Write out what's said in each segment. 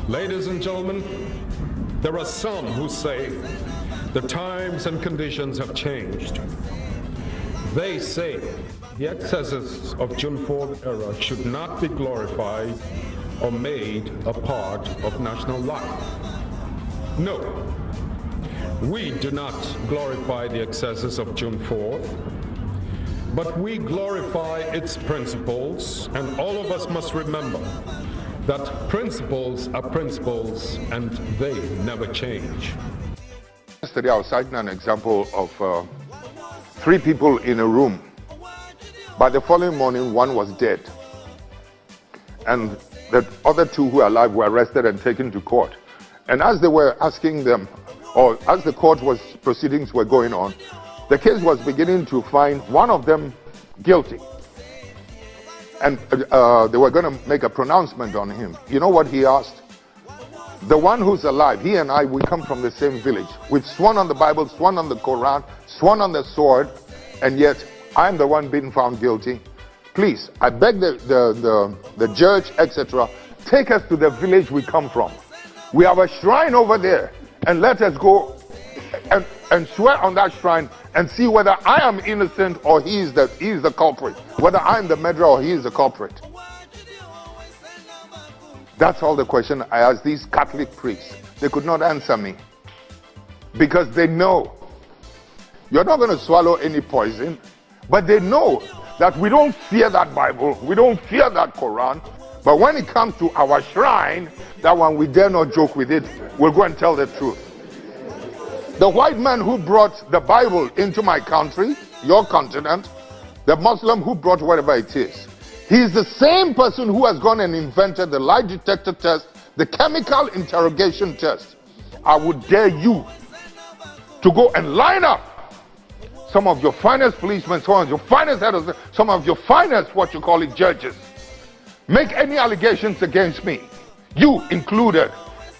Ladies and gentlemen, there are some who say the times and conditions have changed. They say the excesses of June 4th era should not be glorified or made a part of national life. No, we do not glorify the excesses of June 4th, but we glorify its principles, and all of us must remember that principles are principles and they never change. Yesterday I was citing an example of 3 people in a room. By the following morning, one was dead. And the other 2 who were alive were arrested and taken to court. And as they were asking them, or as the proceedings were going on, the case was beginning to find one of them guilty. And they were going to make a pronouncement on him. You know what he asked? The one who's alive, he and I, we come from the same village. We've sworn on the Bible, sworn on the Quran, sworn on the sword, and yet I'm the one being found guilty. Please, I beg the judge, etc., take us to the village we come from. We have a shrine over there, and let us go and swear on that shrine and see whether I am innocent or he is the culprit. Whether I am the murderer or he is the culprit. That's all the question I asked these Catholic priests. They could not answer me. Because they know you're not going to swallow any poison, but they know that we don't fear that Bible, we don't fear that Quran, but when it comes to our shrine, that one we dare not joke with it, we'll go and tell the truth. The white man who brought the Bible into my country, your continent, the Muslim who brought whatever it is, he is the same person who has gone and invented the lie detector test, the chemical interrogation test. I would dare you to go and line up some of your finest policemen, some of your finest heads, some of your finest, judges. Make any allegations against me, you included.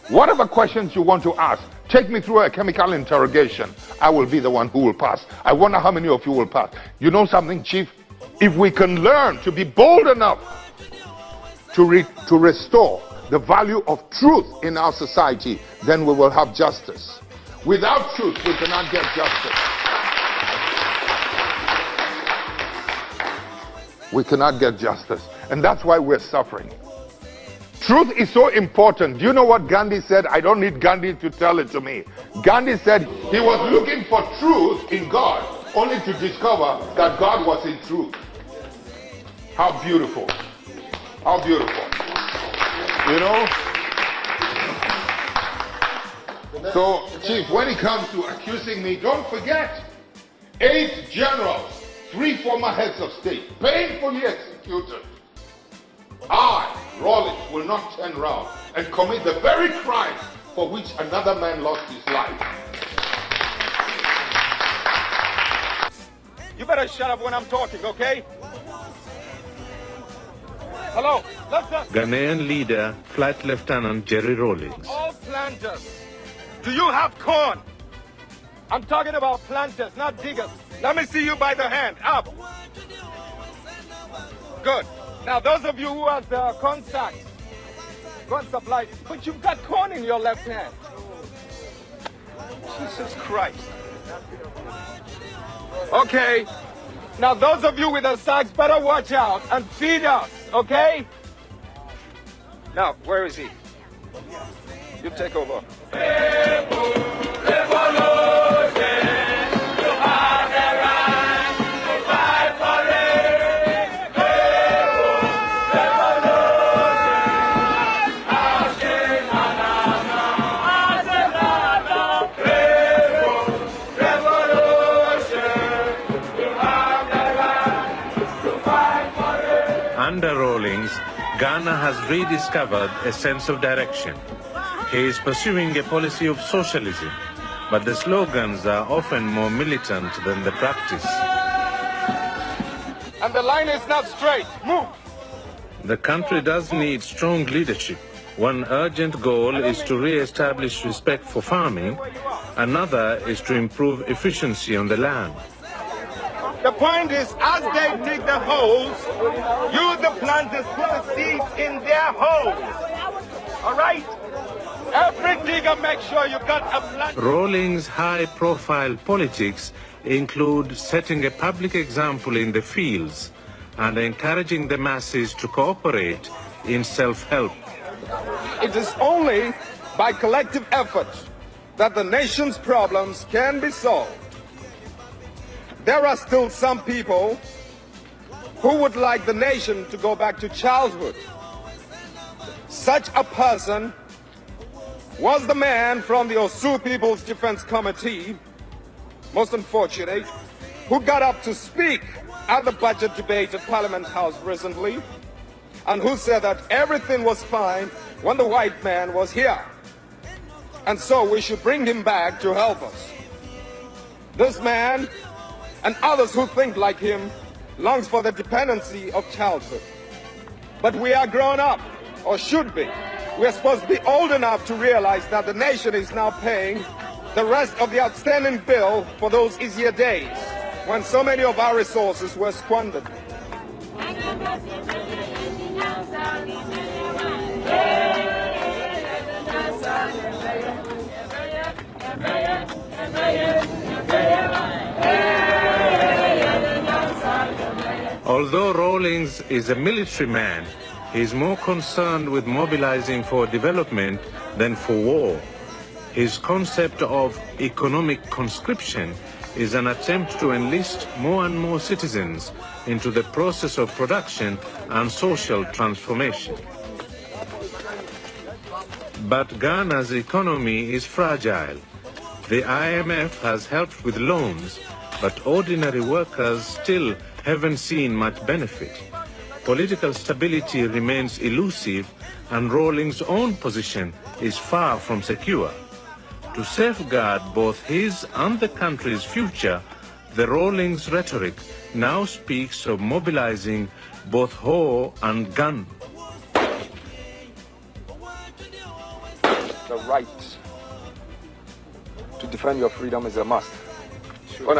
Whatever questions you want to ask, take me through a chemical interrogation. I will be the one who will pass. I wonder how many of you will pass. You know something, Chief? If we can learn to be bold enough to restore the value of truth in our society, then we will have justice. Without truth, we cannot get justice. We cannot get justice. And that's why we're suffering. Truth is so important. Do you know what Gandhi said? I don't need Gandhi to tell it to me. Gandhi said he was looking for truth in God, only to discover that God was in truth. How beautiful. How beautiful. You know? So, Chief, when it comes to accusing me, don't forget 8 generals, 3 former heads of state, painfully executed. I, Rawlings, will not turn around and commit the very crime for which another man lost his life. You better shut up when I'm talking, okay? Hello, listen. Ghanaian leader, Flight Lieutenant Jerry Rawlings. All planters, do you have corn? I'm talking about planters, not diggers. Let me see you by the hand. Up. Good. Now, those of you who have the contact, go and supply, but you've got corn in your left hand. Jesus Christ. Okay. Now, those of you with the sacks, better watch out and feed us, okay? Now, where is he? You take over. Under Rawlings, Ghana has rediscovered a sense of direction. He is pursuing a policy of socialism, but the slogans are often more militant than the practice. And the line is not straight. Move! The country does need strong leadership. One urgent goal is to re-establish respect for farming. Another is to improve efficiency on the land. The point is, as they dig the holes, you, the planters, put the seeds in their holes. All right? better make sure you got a plan. Rawlings' high-profile politics include setting a public example in the fields and encouraging the masses to cooperate in self-help. It is only by collective effort that the nation's problems can be solved. There are still some people who would like the nation to go back to childhood. Such a person was the man from the Osu People's Defense Committee, most unfortunate, who got up to speak at the budget debate at Parliament House recently, and who said that everything was fine when the white man was here. And so we should bring him back to help us. This man and others who think like him longs for the dependency of childhood. But we are grown up, or should be. We are supposed to be old enough to realize that the nation is now paying the rest of the outstanding bill for those easier days when so many of our resources were squandered. Although Rawlings is a military man, he is more concerned with mobilizing for development than for war. His concept of economic conscription is an attempt to enlist more and more citizens into the process of production and social transformation. But Ghana's economy is fragile. The IMF has helped with loans, but ordinary workers still haven't seen much benefit. Political stability remains elusive, and Rawlings' own position is far from secure. To safeguard both his and the country's future, the Rawlings rhetoric now speaks of mobilizing both hoe and gun. The right to defend your freedom is a must. Sure.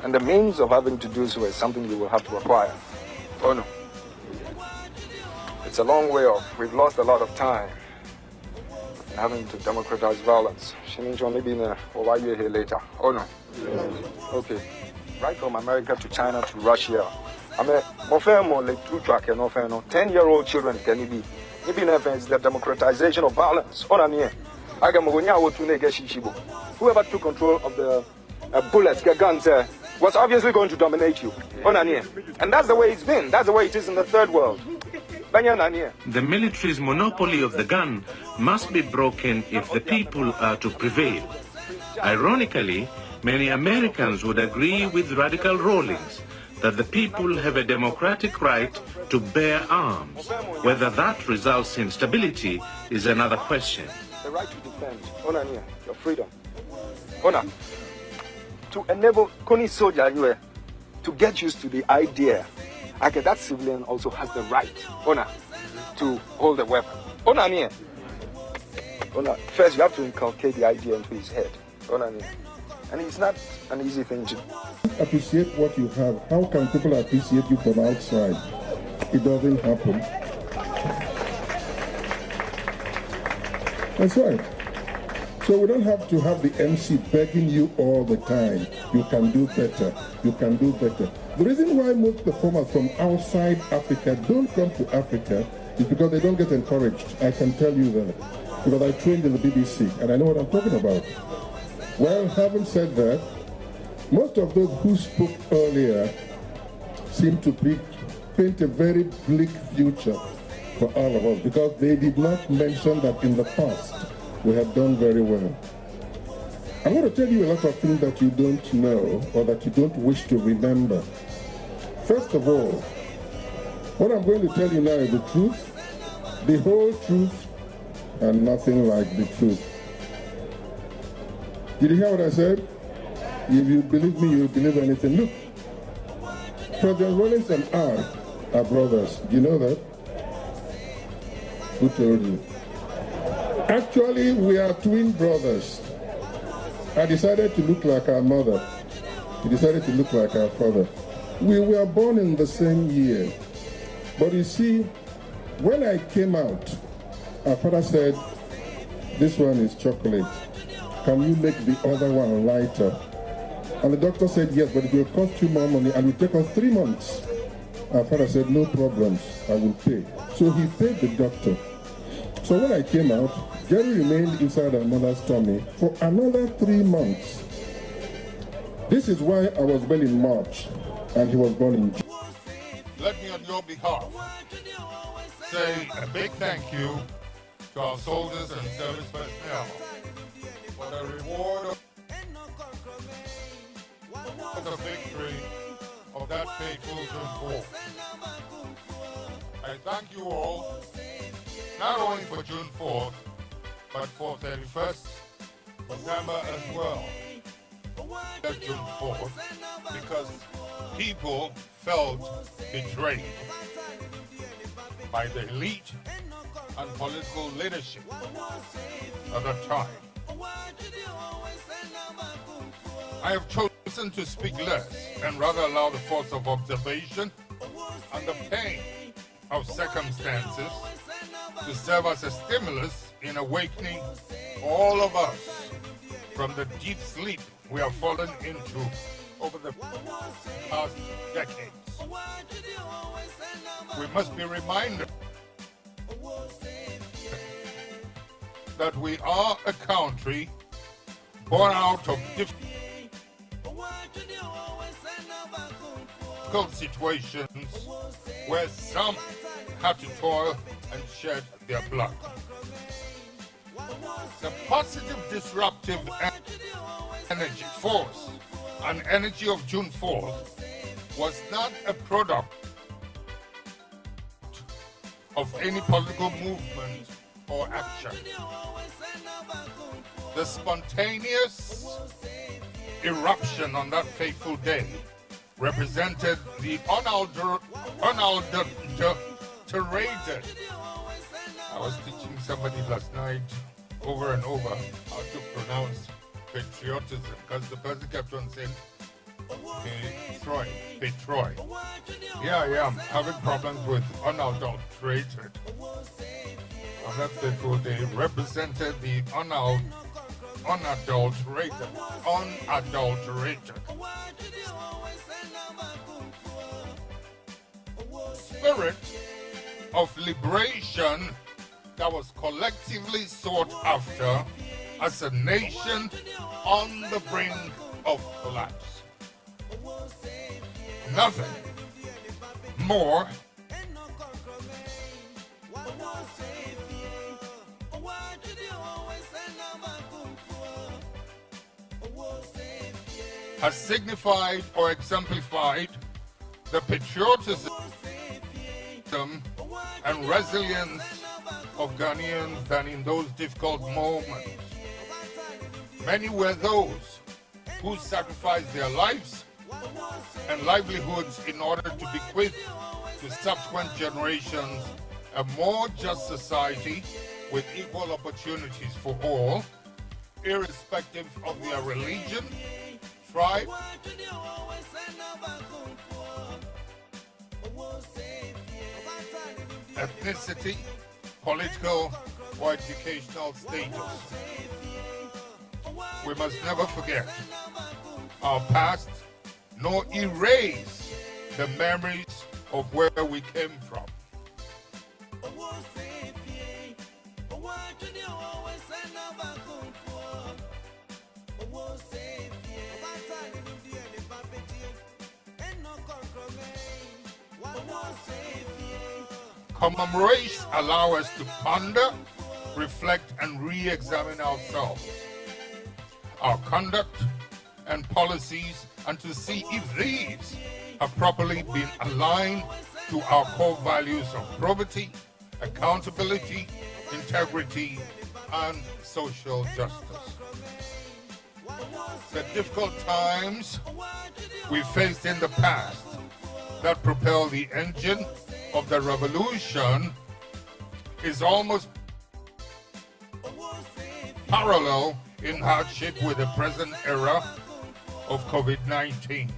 And the means of having to do so is something you will have to acquire. Oh no. It's a long way off. We've lost a lot of time in having to democratize violence. She means only being a over year here later. Oh no. Okay. Right from America to China to Russia. I mean, more like 10-year-old children can it be? Maybe it's the democratization of violence. Oh no. Whoever took control of the bullets, guns, was obviously going to dominate you. And that's the way it's been. That's the way it is in the third world. The military's monopoly of the gun must be broken if the people are to prevail. Ironically, many Americans would agree with Radical Rawlings that the people have a democratic right to bear arms. Whether that results in stability is another question. The right to defend, your freedom. To enable Koni soldier to get used to the idea that civilian also has the right to hold a weapon. First, you have to inculcate the idea into his head. And it's not an easy thing to do. Appreciate what you have. How can people appreciate you from outside? It doesn't happen. That's right. So we don't have to have the MC begging you all the time. You can do better. You can do better. The reason why most performers from outside Africa don't come to Africa is because they don't get encouraged. I can tell you that. Because I trained in the BBC and I know what I'm talking about. Well, having said that, most of those who spoke earlier seem to paint a very bleak future for all of us because they did not mention that in the past we have done very well. I'm going to tell you a lot of things that you don't know or that you don't wish to remember. First of all, what I'm going to tell you now is the truth, the whole truth, and nothing like the truth. Did you hear what I said? If you believe me, you'll believe anything. Look, President Rawlings and I are brothers. Do you know that? Who told you? Actually, we are twin brothers. I decided to look like our mother. He decided to look like our father. We were born in the same year. But you see, when I came out, our father said, This one is chocolate. Can you make the other one lighter? And the doctor said, yes, but it will cost you more money and it will take us 3 months. Our father said, no problems, I will pay. So he paid the doctor. So when I came out, Jerry remained inside our mother's tummy for another 3 months. This is why I was born in March and he was born in June. Let me on your behalf say a big thank you to our soldiers and service personnel for the reward of the victory of that fateful June 4th. I thank you all, not only for June 4th, but for 31st December as well. June 4th, because people felt betrayed by the elite and political leadership at that time. I have chosen to speak less and rather allow the force of observation and the pain of circumstances to serve as a stimulus in awakening all of us from the deep sleep we have fallen into over the past decades. We must be reminded that we are a country born out of difficult situations where some had to toil and shed their blood. The positive disruptive energy force and energy of June 4th was not a product of any political movement or action. The spontaneous eruption on that fateful day represented the unadulterated. I was teaching somebody last night over and over how to pronounce patriotism, because the person kept on saying Detroit. Yeah, I'm having problems with unadulterated. On that fateful day represented the unadulterated spirit of liberation that was collectively sought after as a nation on the brink of collapse. Nothing more has signified or exemplified the patriotism and resilience of Ghanaians than in those difficult moments. Many were those who sacrificed their lives and livelihoods in order to bequeath to subsequent generations a more just society with equal opportunities for all, irrespective of their religion, tribe, ethnicity, political or educational status. We must never forget our past, nor erase the memories of where we came from. Commemorations allow us to ponder, reflect, and re-examine ourselves, our conduct and policies, and to see if these have properly been aligned to our core values of probity, accountability, integrity, and social justice. The difficult times we faced in the past that propelled the engine of the revolution is almost parallel in hardship with the present era of COVID-19.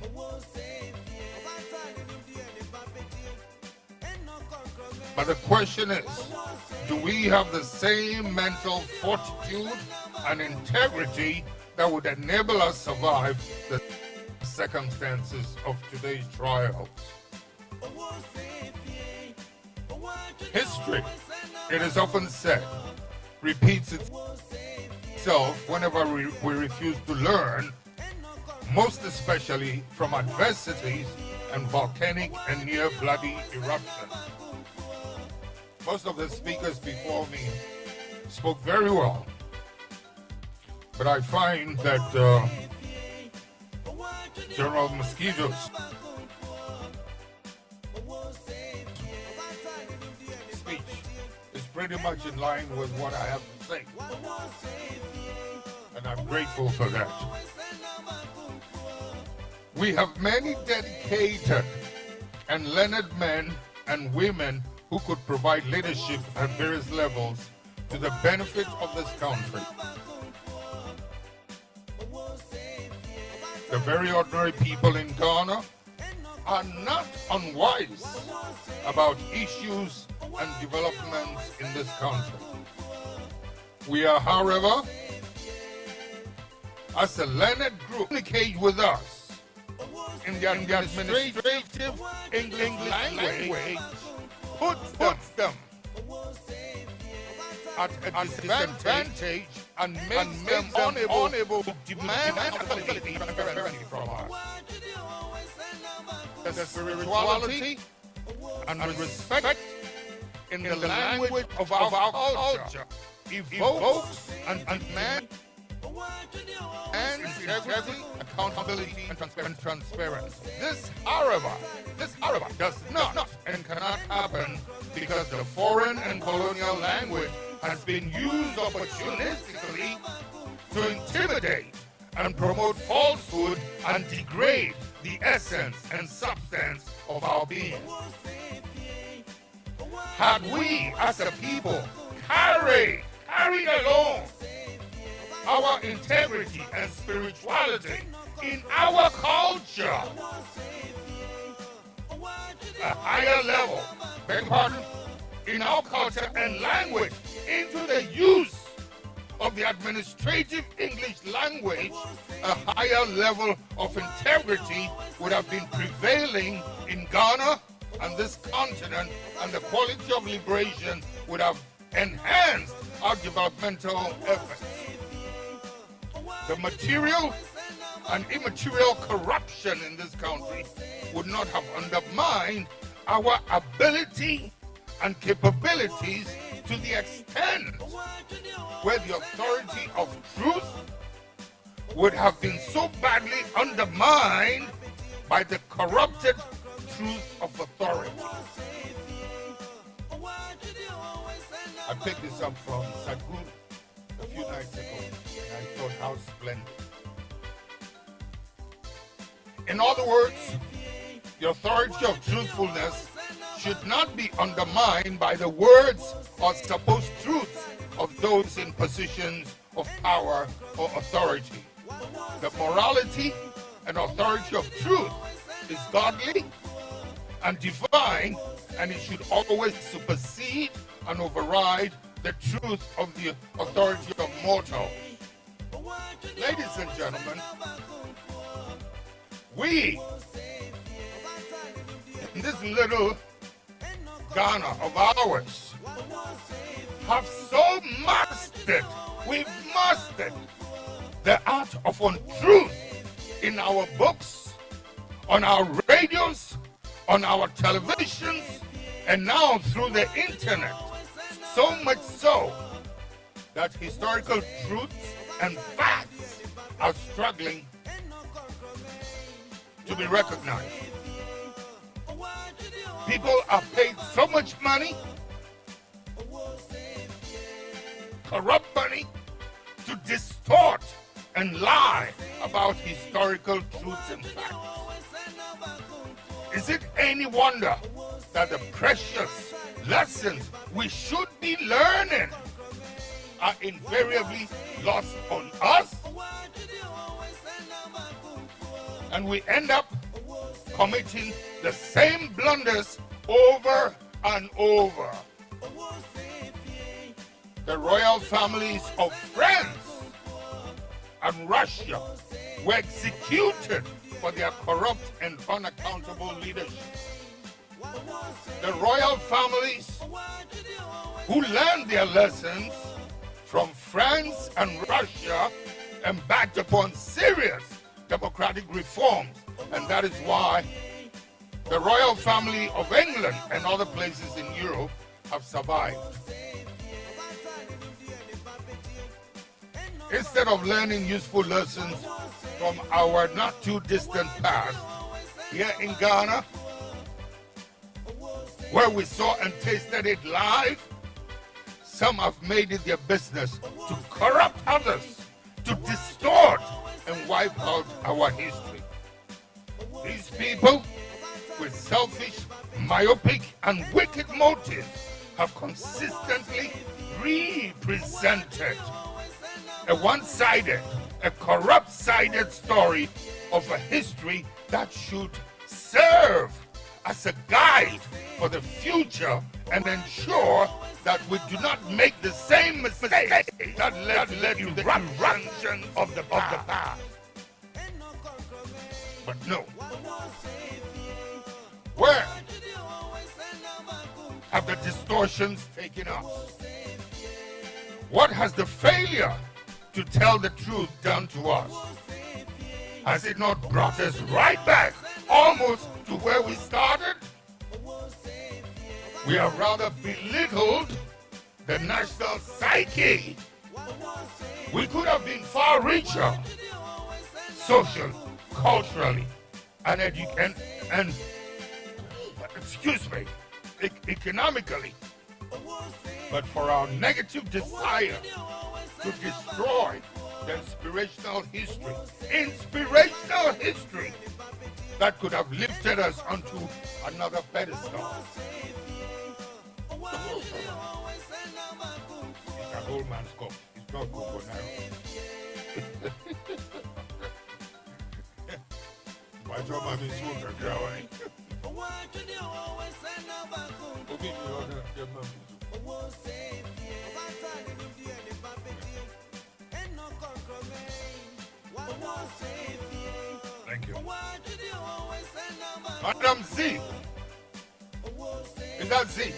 But the question is, do we have the same mental fortitude and integrity that would enable us survive the circumstances of today's trials? History, it is often said, repeats itself whenever we refuse to learn, most especially from adversities and volcanic and near bloody eruptions. Most of the speakers before me spoke very well, but I find that General Mosquito's speech is pretty much in line with what I have to say, and I'm grateful for that. We have many dedicated and learned men and women who could provide leadership at various levels to the benefit of this country. The very ordinary people in Ghana are not unwise about issues and developments in this country. We are, however, as a learned group, communicate with us in the administrative English language, puts them at a disadvantage and makes them unable to demand accountability from us. The spirituality and respect in the language of our culture evokes and demands integrity, accountability, and transparency. This, however, does not and cannot happen because the foreign and colonial language has been used opportunistically to intimidate and promote falsehood and degrade the essence and substance of our being. Had we as a people carried along our integrity and spirituality in our culture, a higher level, in our culture and language, into the use of the administrative English language, a higher level of integrity would have been prevailing in Ghana and this continent, and the quality of liberation would have enhanced our developmental efforts. The material and immaterial corruption in this country would not have undermined our ability and capabilities to the extent where the authority of truth would have been so badly undermined by the corrupted truth of authority. I picked this up from Sadhguru a few nights ago, and I thought how splendid. In other words, the authority of truthfulness should not be undermined by the words or supposed truths of those in positions of power or authority. The morality and authority of truth is godly and divine, and it should always supersede and override the truth of the authority of mortals. Ladies and gentlemen, we in this little Ghana of ours have so we've mastered the art of untruth in our books, on our radios, on our televisions, and now through the internet. So much so that historical truths and facts are struggling to be recognized. People are paid so much money, corrupt money, to distort and lie about historical truths and facts. Is it any wonder that the precious lessons we should be learning are invariably lost on us? And we end up committing the same blunders over and over. The royal families of France and Russia were executed for their corrupt and unaccountable leadership. The royal families who learned their lessons from France and Russia embarked upon serious democratic reforms, and that is why the royal family of England and other places in Europe have survived. Instead of learning useful lessons from our not too distant past, here in Ghana, where we saw and tasted it live, some have made it their business to corrupt others, to distort and wipe out our history. These people, with selfish, myopic, and wicked motives, have consistently represented a one-sided, a corrupt-sided story of a history that should serve as a guide for the future and ensure that we do not make the same mistakes that led to the eruption of the past. But no. Where have the distortions taken us? What has the failure to tell the truth done to us? Has it not brought us right back, almost to where we started? We have rather belittled the national psyche. We could have been far richer, socially, culturally, and economically. But for our negative desire to destroy the inspirational history that could have lifted us onto another pedestal. It's an old man's cup. It's not cocoa now. Why do I mean so growing? Thank you. Madam Z. Is that Z?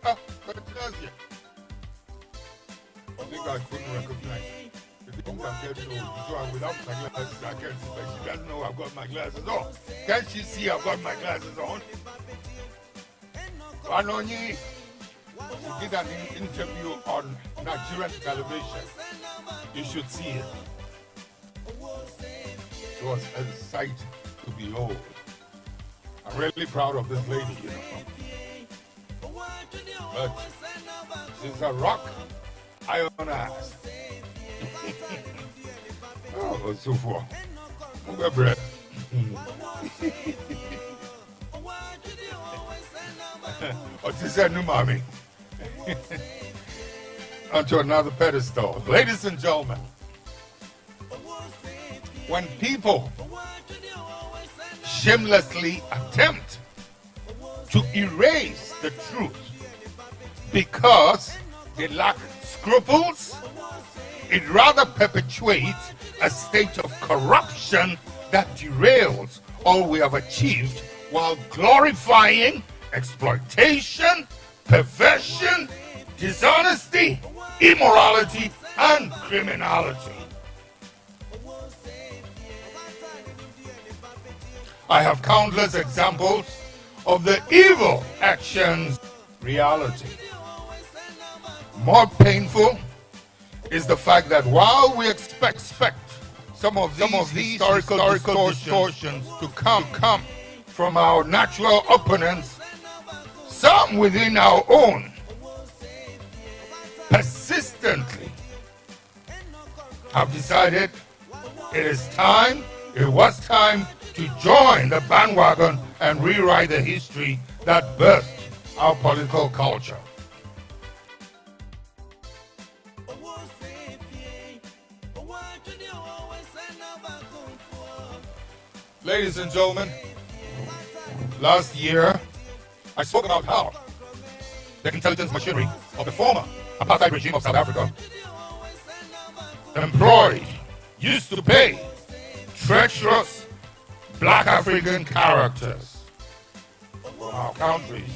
Ah, but it's here. I think I couldn't recognize. The thing I'm getting old, so I'm without my glasses, I can't see, but she doesn't know I've got my glasses on. Can't she see I've got my glasses on? Wanonyi, she did an interview on Nigerian television. You should see it. It was a sight to behold. I'm really proud of this lady, you know. But she's a rock iron ass. Oh, so far. Move bread. What is that new mommy? Onto another pedestal. Ladies and gentlemen, when people shamelessly attempt to erase the truth because they lack scruples, it rather perpetuates a state of corruption that derails all we have achieved while glorifying exploitation, perversion, dishonesty, immorality, and criminality. I have countless examples of the evil actions reality. More painful is the fact that while we expect some of these historical distortions to come from our natural opponents, some within our own persistently have decided it was time to join the bandwagon and rewrite the history that birthed our political culture. Ladies and gentlemen, last year I spoke about how the intelligence machinery of the former apartheid regime of South Africa employed, used to pay treacherous black African characters from our countries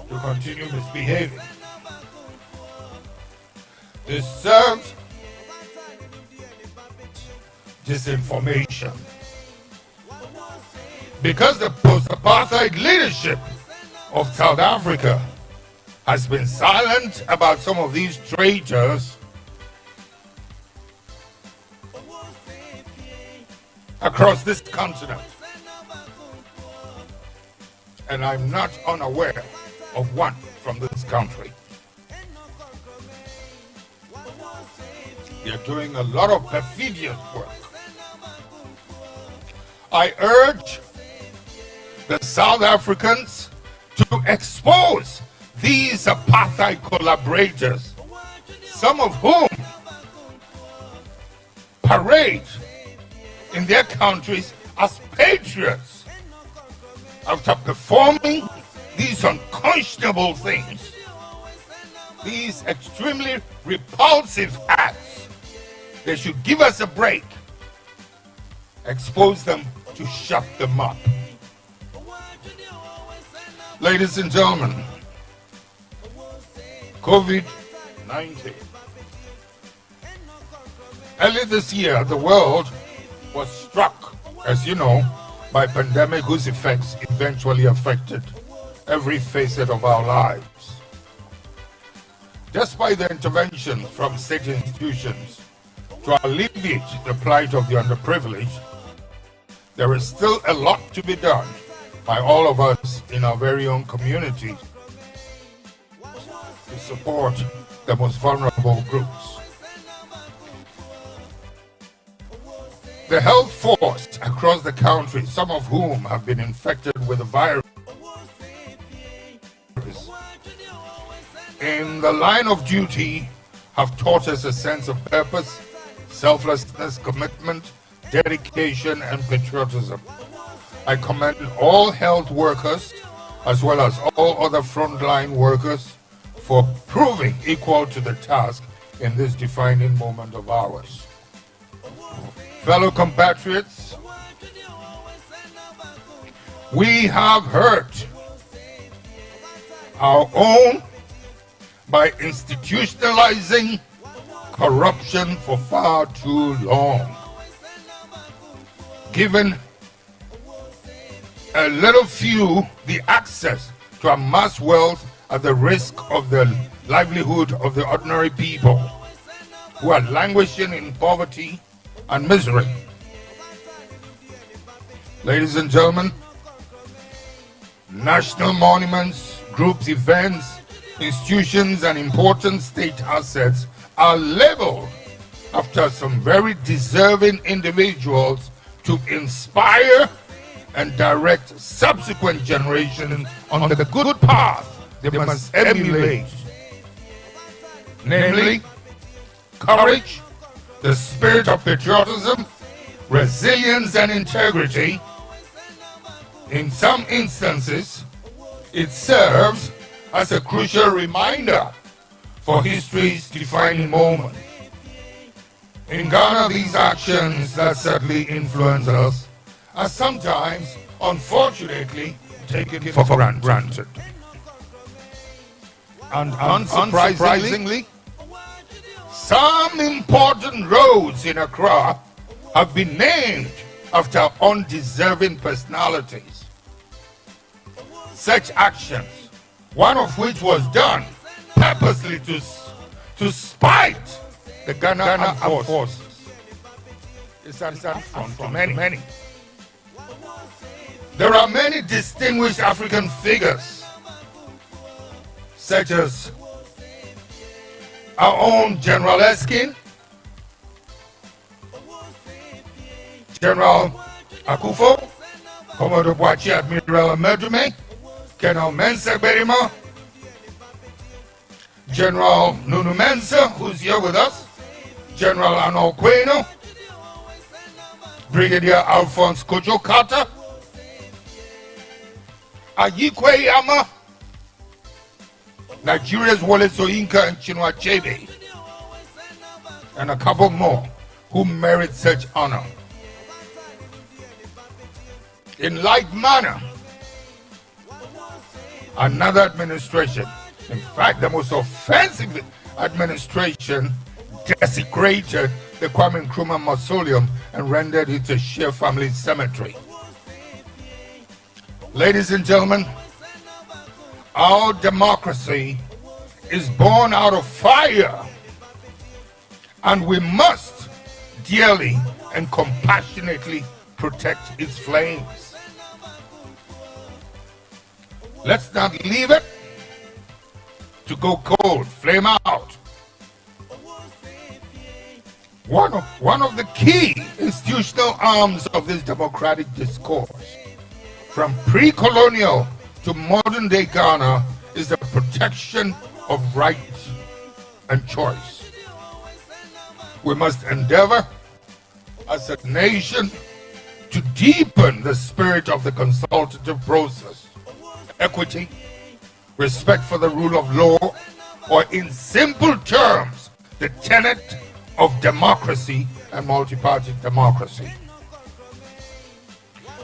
to continue misbehaving. This served disinformation. Because the post-apartheid leadership of South Africa has been silent about some of these traitors, across this continent, and I'm not unaware of one from this country. They're doing a lot of perfidious work. I urge the South Africans to expose these apartheid collaborators, some of whom parade in their countries as patriots after performing these unconscionable things, these extremely repulsive acts. They should give us a break, expose them to shut them up. Ladies and gentlemen, COVID-19. Early this year, the world was struck, as you know, by a pandemic whose effects eventually affected every facet of our lives. Despite the intervention from state institutions to alleviate the plight of the underprivileged, there is still a lot to be done by all of us in our very own communities to support the most vulnerable groups. The health force across the country, some of whom have been infected with the virus, in the line of duty have taught us a sense of purpose, selflessness, commitment, dedication, and patriotism. I commend all health workers as well as all other frontline workers for proving equal to the task in this defining moment of ours. Fellow compatriots, we have hurt our own by institutionalizing corruption for far too long, given a little few the access to amass wealth at the risk of the livelihood of the ordinary people who are languishing in poverty and misery. Ladies and gentlemen, national monuments, groups, events, institutions, and important state assets are labeled after some very deserving individuals to inspire and direct subsequent generations on the good path they must emulate, namely courage, the spirit of patriotism, resilience, and integrity. In some instances, it serves as a crucial reminder for history's defining moment. In Ghana, these actions that certainly influence us are sometimes, unfortunately, taken for granted. And unsurprisingly, some important roads in Accra have been named after undeserving personalities. Such actions, one of which was done purposely to spite the Ghana Armed Forces, is an affront to many. There are many distinguished African figures, such as our own General Erskine, General Akufo, Commodore Boachi Admiral Amedume, Colonel Mensah Berima, General Nunu Mensah, who's here with us, General Arnold Queno, Brigadier Alphonse Kojo Carter, Ayikwe Yama, Nigeria's Wole Soyinka and Chinua Achebe, and a couple more who merit such honor. In like manner, another administration, in fact the most offensive administration, desecrated the Kwame Nkrumah mausoleum and rendered it a sheer family cemetery. Ladies and gentlemen, our democracy is born out of fire, and we must dearly and compassionately protect its flames. Let's not leave it to go cold, flame out. One of the key institutional arms of this democratic discourse, from pre-colonial to modern day Ghana, is the protection of rights and choice. We must endeavor as a nation to deepen the spirit of the consultative process, equity, respect for the rule of law, or in simple terms, the tenet of democracy and multi-party democracy.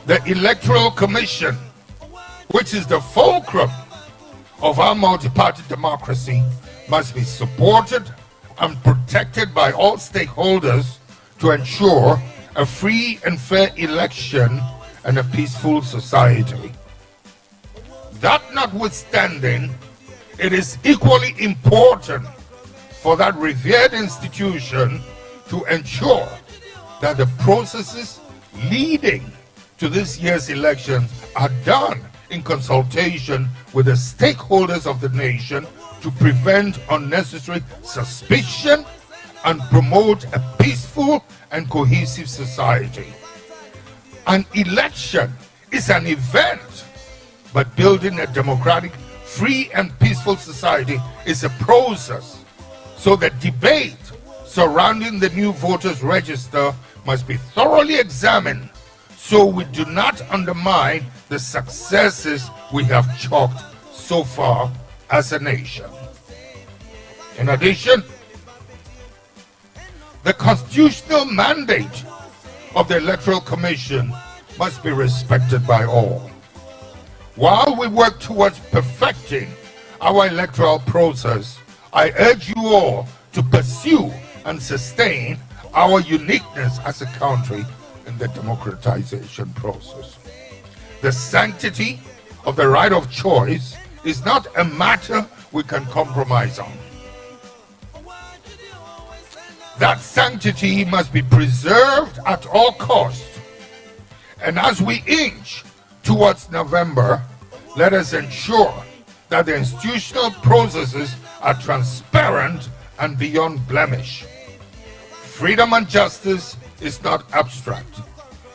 The Electoral Commission, which is the fulcrum of our multi-party democracy, must be supported and protected by all stakeholders to ensure a free and fair election and a peaceful society. That notwithstanding, it is equally important for that revered institution to ensure that the processes leading to this year's elections are done in consultation with the stakeholders of the nation to prevent unnecessary suspicion and promote a peaceful and cohesive society. An election is an event, but building a democratic, free and peaceful society is a process. So the debate surrounding the new voters register must be thoroughly examined so we do not undermine the successes we have chalked so far as a nation. In addition, the constitutional mandate of the Electoral Commission must be respected by all. While we work towards perfecting our electoral process, I urge you all to pursue and sustain our uniqueness as a country in the democratization process. The sanctity of the right of choice is not a matter we can compromise on. That sanctity must be preserved at all costs. And as we inch towards November, let us ensure that the institutional processes are transparent and beyond blemish. Freedom and justice is not abstract.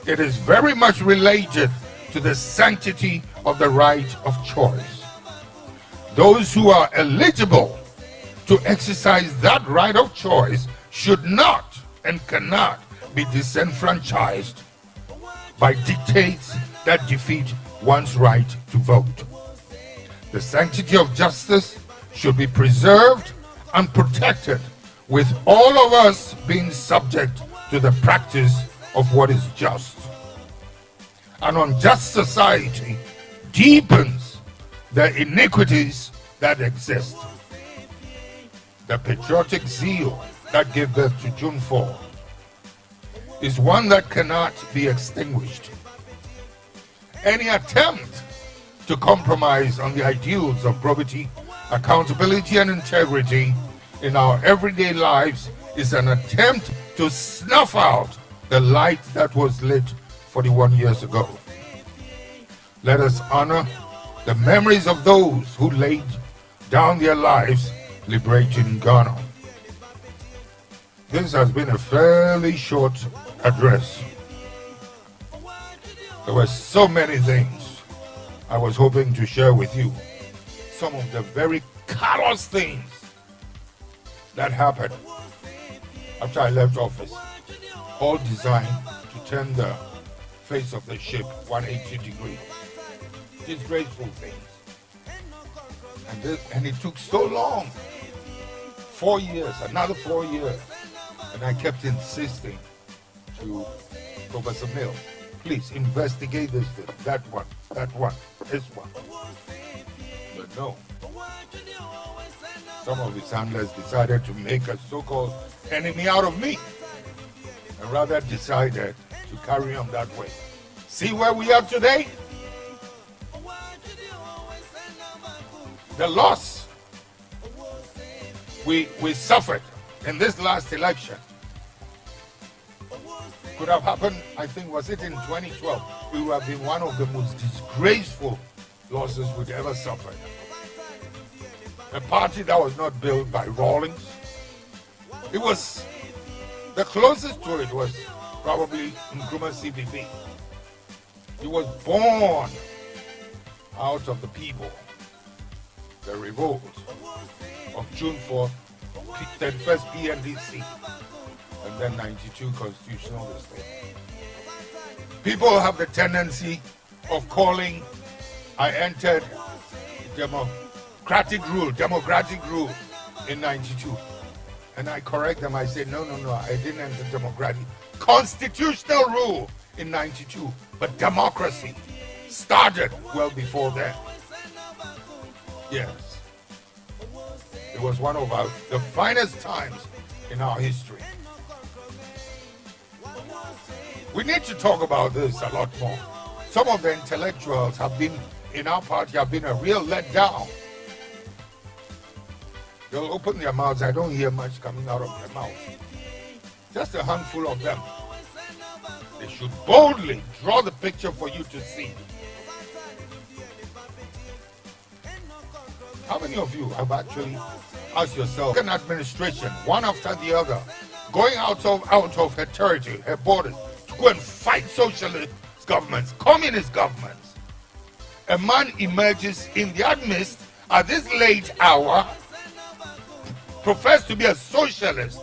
It is very much related to the sanctity of the right of choice. Those who are eligible to exercise that right of choice should not and cannot be disenfranchised by dictates that defeat one's right to vote. The sanctity of justice should be preserved and protected, with all of us being subject to the practice of what is just. An unjust society deepens the iniquities that exist. The patriotic zeal that gave birth to June 4 is one that cannot be extinguished. Any attempt to compromise on the ideals of probity, accountability, and integrity in our everyday lives is an attempt to snuff out the light that was lit 41 years ago. Let us honor the memories of those who laid down their lives liberating Ghana. This has been a fairly short address. There were so many things I was hoping to share with you. Some of the very callous things that happened after I left office, all designed to turn the face of the ship 180 degrees. Disgraceful things. And it took so long. 4 years, another 4 years. And I kept insisting to Professor Mills, please investigate this thing, that one, this one. But no. Some of his handlers decided to make a so-called enemy out of me. And rather decided to carry on that way. See where we are today? The loss we suffered in this last election could have happened, I think, was it in 2012? It would have been one of the most disgraceful losses we'd ever suffered. A party that was not built by Rawlings. It was, the closest to it was probably Nkrumah CPP. It was born out of the people, the revolt of June 4th, 31st PNDC, and then 92 constitutional estate. People have the tendency of calling, I entered democratic rule in 92. And I correct them, I say, no, I didn't enter democratic. Constitutional rule in 92, but democracy started well before that. Yes. It was one of the finest times in our history. We need to talk about this a lot more. Some of the intellectuals in our party have been a real letdown. They'll open their mouths, I don't hear much coming out of their mouths. Just a handful of them. They should boldly draw the picture for you to see. How many of you have actually asked yourself, an administration, one after the other, going out of her territory, her borders, to go and fight socialist governments, communist governments? A man emerges in their midst at this late hour, professed to be a socialist,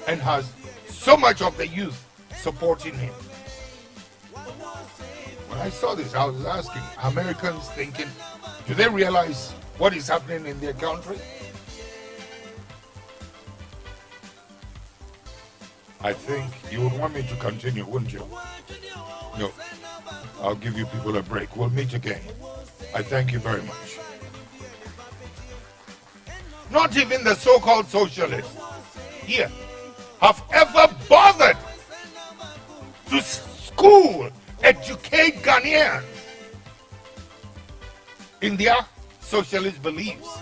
and has so much of the youth supporting him. When I saw this, I was asking, Americans thinking, do they realize what is happening in their country? I think you would want me to continue, wouldn't you? No. I'll give you people a break. We'll meet again. I thank you very much. Not even the so-called socialists here have ever bothered to school, educate Ghanaians in their socialist beliefs.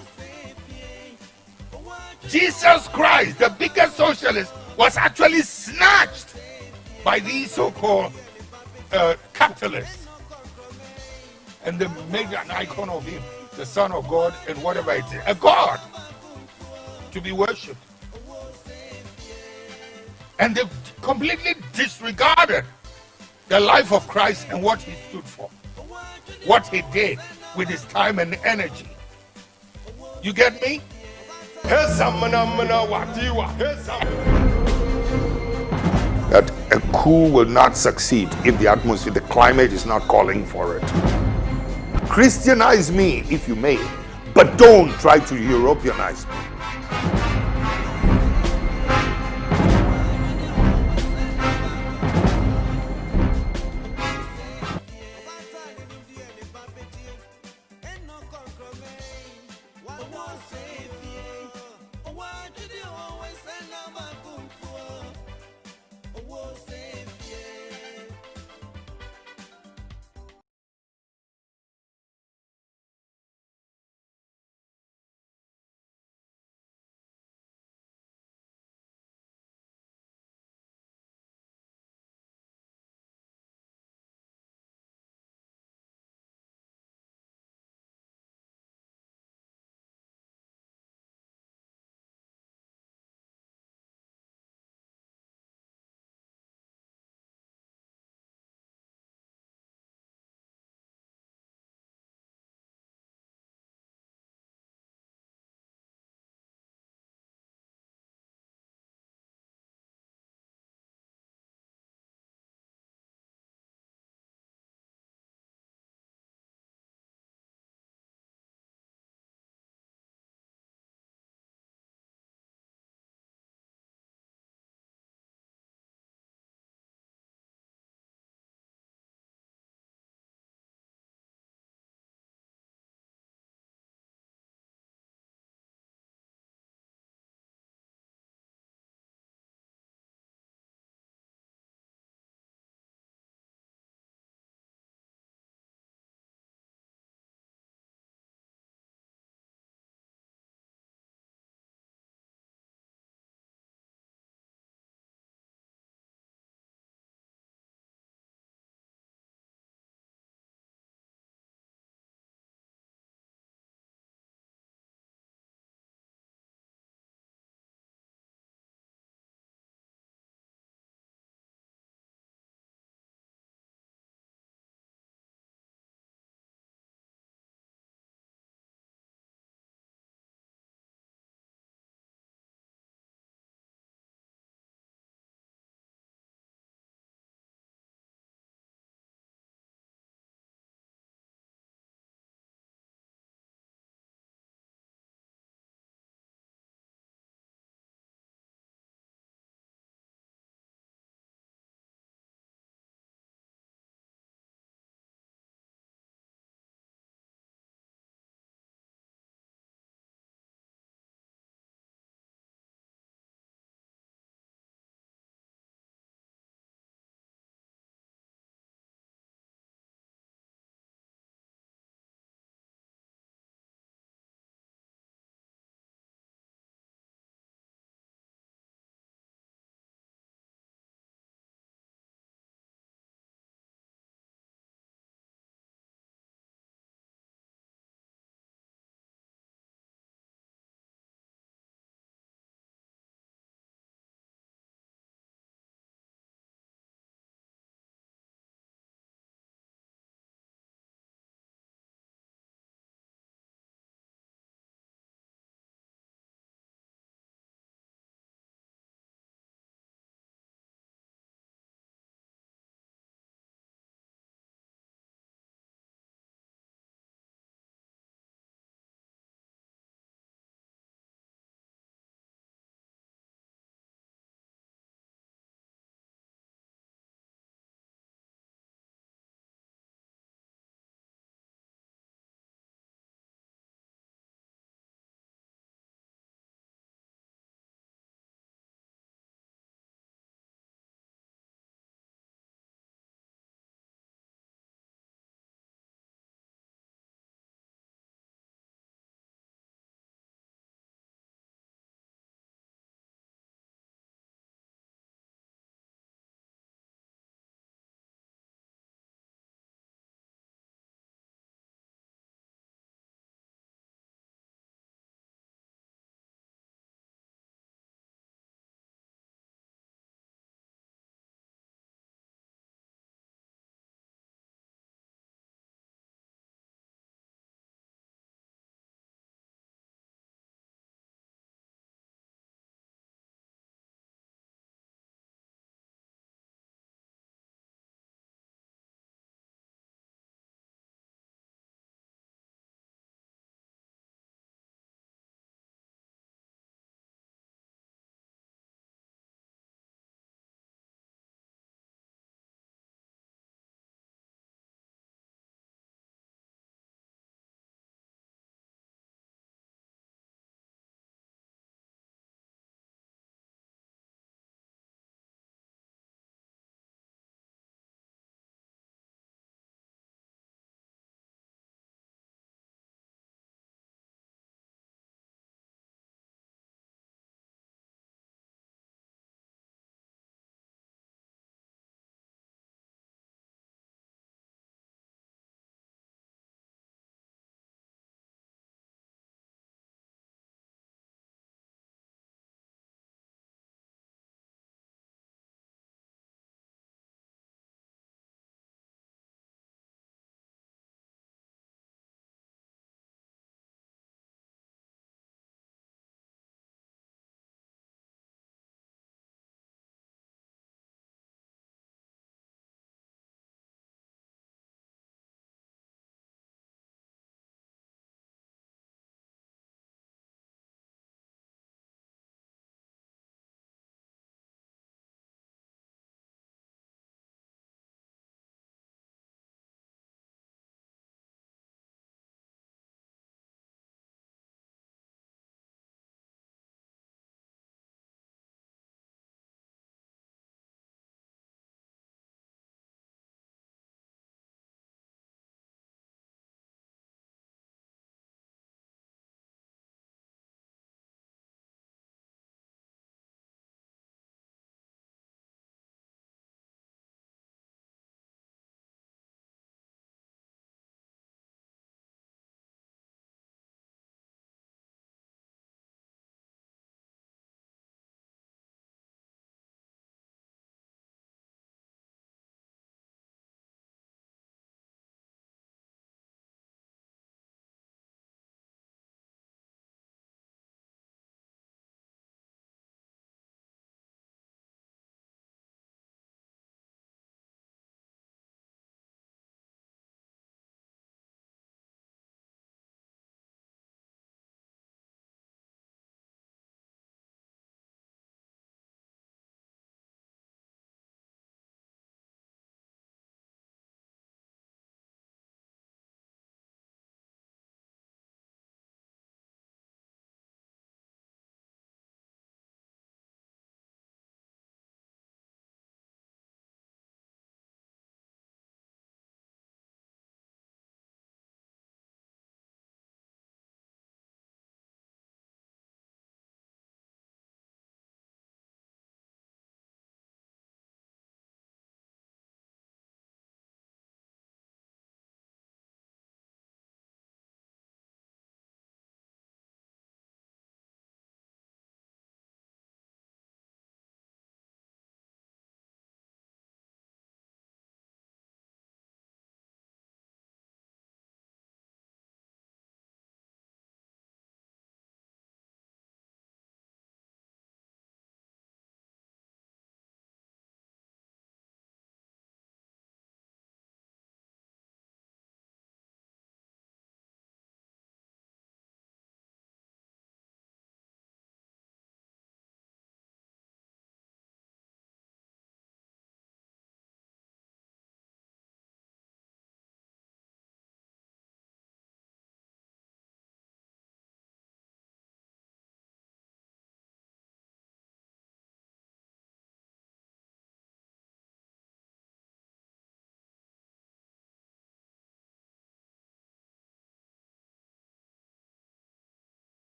Jesus Christ, the biggest socialist, was actually snatched by these so-called capitalists. And they made an icon of him, the Son of God, and whatever it is, a God to be worshipped. And they completely disregarded the life of Christ and what he stood for, what he did with his time and energy. You get me? That a coup will not succeed if the atmosphere, the climate is not calling for it. Christianize me if you may, but don't try to Europeanize me.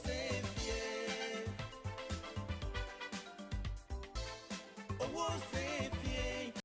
Say